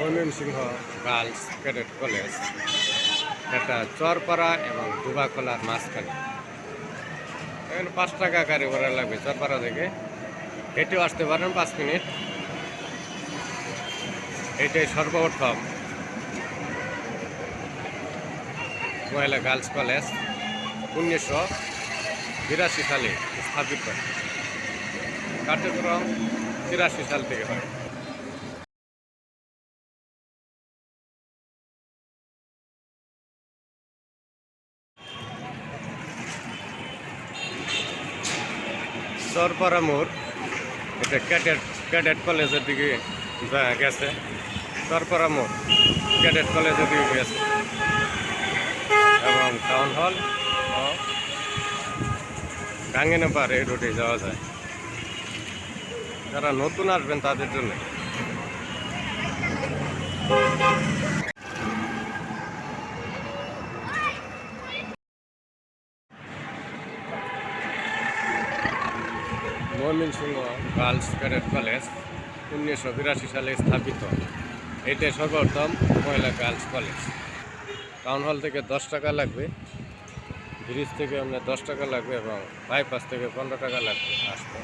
Mymensingh girls cadet college, এটা চরপাড়া এবং দুবাখলার মাঝখানে। এখানে 5 টাকা গাড়ি ভাড়া লাগবে চরপাড়া থেকে, হেঁটেও আসতে পারেন 5 মিনিট। এটাই সর্বপ্রথম মহিলা গার্লস কলেজ 1982 সালে স্থাপিত। কার্যক্রম 83 সাল থেকে হয়। চরপাড়া মোড়, এটা ক্যাডেট কলেজের দিকে গেছে। চরপাড়া মোড় ক্যাডেট কলেজের দিকে গেছে এবং টাউন হল ও গাঙ্গেনাপাড় এই রোডে যাওয়া যায়। যারা নতুন আসবেন তাদের জন্য। ময়মনসিংহ গার্লস ক্যাডেট কলেজ 1982 সালে স্থাপিত। এটাই সর্বপ্রথম মহিলা গার্লস কলেজ। টাউন হল থেকে 10 টাকা লাগবে, ব্রিজ থেকে আপনার 10 টাকা লাগবে এবং বাইপাস থেকে 15 টাকা লাগবে আসতে।